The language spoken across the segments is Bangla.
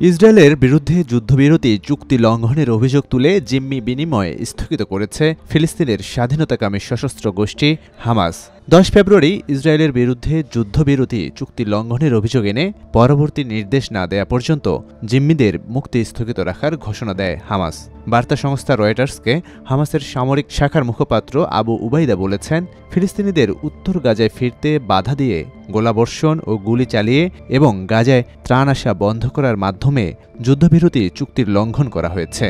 ইসরায়েলের বিরুদ্ধে যুদ্ধবিরতি চুক্তি লঙ্ঘনের অভিযোগ তুলে জিম্মি বিনিময় স্থগিত করেছে ফিলিস্তিনের স্বাধীনতাকামী সশস্ত্র গোষ্ঠী হামাস। 10 ফেব্রুয়ারি ইসরায়েলের বিরুদ্ধে যুদ্ধবিরতি চুক্তি লঙ্ঘনের অভিযোগ এনে পরবর্তী নির্দেশ না দেয়া পর্যন্ত জিম্মিদের মুক্তি স্থগিত রাখার ঘোষণা দেয় হামাস। বার্তা সংস্থা রয়টার্সকে হামাসের সামরিক শাখার মুখপাত্র আবু উবাইদা বলেছেন, ফিলিস্তিনিদের উত্তর গাজায় ফিরতে বাধা দিয়ে গোলাবর্ষণ ও গুলি চালিয়ে এবং গাজায় ত্রাণ আসা বন্ধ করার মাধ্যমে যুদ্ধবিরতি চুক্তির লঙ্ঘন করা হয়েছে।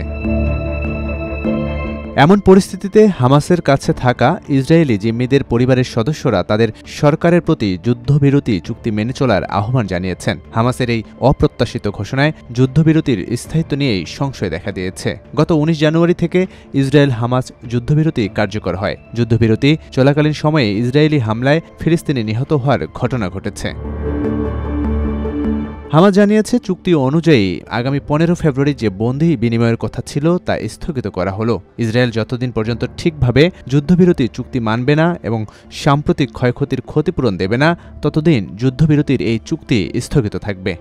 এমন পরিস্থিতিতে হামাসের কাছে থাকা ইসরায়েলি জিম্মিদের পরিবারের সদস্যরা তাদের সরকারের প্রতি যুদ্ধবিরতি চুক্তি মেনে চলার আহ্বান জানিয়েছেন। হামাসের এই অপ্রত্যাশিত ঘোষণায় যুদ্ধবিরতির স্থায়িত্ব নিয়েই সংশয় দেখা দিয়েছে। গত 19 জানুয়ারি থেকে ইসরায়েল হামাস যুদ্ধবিরতি কার্যকর হয়। যুদ্ধবিরতি চলাকালীন সময়ে ইসরায়েলি হামলায় ফিলিস্তিনি নিহত হওয়ার ঘটনা ঘটেছে। হামাস জানিয়েছে, চুক্তি অনুযায়ী আগামী 15 ফেব্রুয়ারি যে বন্দী বিনিময়ের কথা ছিল তা স্থগিত করা হলো। ইসরায়েল যতদিন পর্যন্ত ঠিকভাবে যুদ্ধবিরতি চুক্তি মানবে না এবং সাম্প্রতিক ক্ষয়ক্ষতির ক্ষতিপূরণ দেবে না, ততদিন যুদ্ধবিরতির এই চুক্তি স্থগিত থাকবে।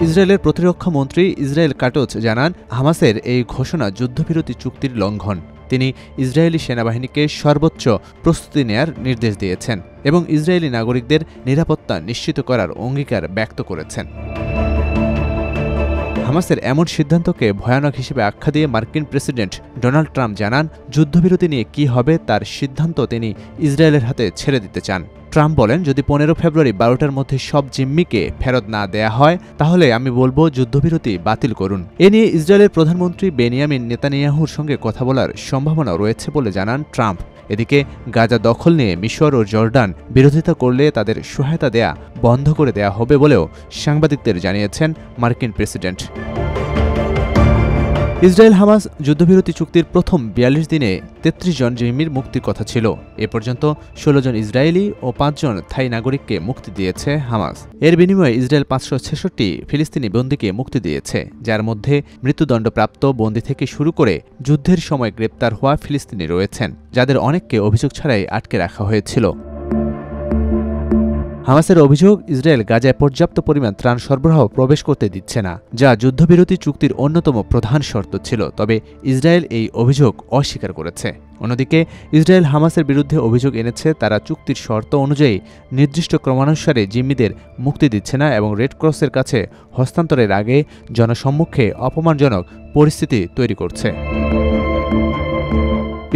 ইসরায়েলের প্রতিরক্ষা মন্ত্রী ইসরায়েল কাটোচ জানান, হামাসের এই ঘোষণা যুদ্ধবিরতি চুক্তির লঙ্ঘন। তিনি ইসরায়েলি সেনাবাহিনীকে সর্বোচ্চ প্রস্তুতি নেয়ার নির্দেশ দিয়েছেন এবং ইসরায়েলি নাগরিকদের নিরাপত্তা নিশ্চিত করার অঙ্গীকার ব্যক্ত করেছেন। হামাসের এমন সিদ্ধান্তকে ভয়ানক হিসেবে আখ্যা দিয়ে মার্কিন প্রেসিডেন্ট ডোনাল্ড ট্রাম্প জানান, যুদ্ধবিরতি নিয়ে কী হবে তার সিদ্ধান্ত তিনি ইসরায়েলের হাতে ছেড়ে দিতে চান। ট্রাম্প বলেন, যদি 15 ফেব্রুয়ারি 12টার মধ্যে সব জিম্মিকে ফেরত না দেয়া হয় তাহলে আমি বলবো যুদ্ধবিরতি বাতিল করুন। এ নিয়ে ইসরায়েলের প্রধানমন্ত্রী বেনিয়ামিন নেতানিয়াহুর সঙ্গে কথা বলার সম্ভাবনা রয়েছে বলে জানান ট্রাম্প। এদিকে গাজা দখল নিয়ে মিশর ও জর্ডান বিরোধিতা করলে তাদের সহায়তা দেয়া বন্ধ করে দেয়া হবে বলেও সাংবাদিকদের জানিয়েছেন মার্কিন প্রেসিডেন্ট। ইসরায়েল হামাস যুদ্ধবিরতি চুক্তির প্রথম 42 দিনে 33 জন জিম্মির মুক্তির কথা ছিল। এ পর্যন্ত 16 জন ইসরায়েলি ও 5 জন থাই নাগরিককে মুক্তি দিয়েছে হামাস। এর বিনিময়ে ইসরায়েল 566 ফিলিস্তিনি বন্দীকে মুক্তি দিয়েছে, যার মধ্যে মৃত্যুদণ্ডপ্রাপ্ত বন্দী থেকে শুরু করে যুদ্ধের সময় গ্রেপ্তার হওয়া ফিলিস্তিনি রয়েছেন, যাদের অনেককে অভিযোগ ছাড়াই আটকে রাখা হয়েছিল। হামাসের অভিযোগ, ইসরায়েল গাজায় পর্যাপ্ত পরিমাণ ত্রাণ সরবরাহ প্রবেশ করতে দিচ্ছে না, যা যুদ্ধবিরতি চুক্তির অন্যতম প্রধান শর্ত ছিল। তবে ইসরায়েল এই অভিযোগ অস্বীকার করেছে। অন্যদিকে ইসরায়েল হামাসের বিরুদ্ধে অভিযোগ এনেছে, তারা চুক্তির শর্ত অনুযায়ী নির্দিষ্ট ক্রমানুসারে জিম্মিদের মুক্তি দিচ্ছে না এবং রেড ক্রসের কাছে হস্তান্তরের আগে জনসম্মুখে অপমানজনক পরিস্থিতি তৈরি করছে।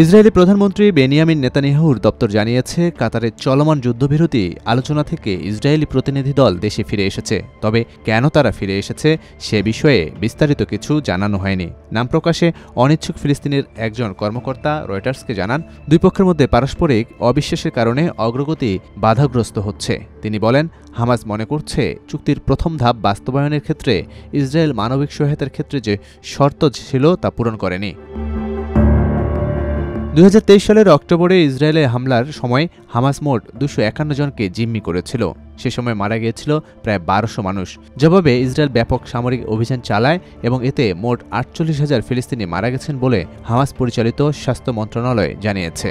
ইসরায়েলি প্রধানমন্ত্রী বেনিয়ামিন নেতানিয়াহুর দপ্তর জানিয়েছে, কাতারের চলমান যুদ্ধবিরতি আলোচনা থেকে ইসরায়েলি প্রতিনিধি দল দেশে ফিরে এসেছে। তবে কেন তারা ফিরে এসেছে সে বিষয়ে বিস্তারিত কিছু জানানো হয়নি। নাম প্রকাশে অনিচ্ছুক ফিলিস্তিনের একজন কর্মকর্তা রয়টার্সকে জানান, দুই পক্ষের মধ্যে পারস্পরিক অবিশ্বাসের কারণে অগ্রগতি বাধাগ্রস্ত হচ্ছে। তিনি বলেন, হামাস মনে করছে চুক্তির প্রথম ধাপ বাস্তবায়নের ক্ষেত্রে ইসরায়েল মানবিক সহায়তার ক্ষেত্রে যে শর্ত ছিল তা পূরণ করেনি। 2023 সালের অক্টোবরে ইসরায়েলে হামলার সময় হামাস মোট 251 জনকে জিম্মি করেছিল। সে সময় মারা গিয়েছিল প্রায় 1200 মানুষ। জবাবে ইসরায়েল ব্যাপক সামরিক অভিযান চালায় এবং এতে মোট 48,000 ফিলিস্তিনি মারা গেছেন বলে হামাস পরিচালিত স্বাস্থ্য মন্ত্রণালয় জানিয়েছে।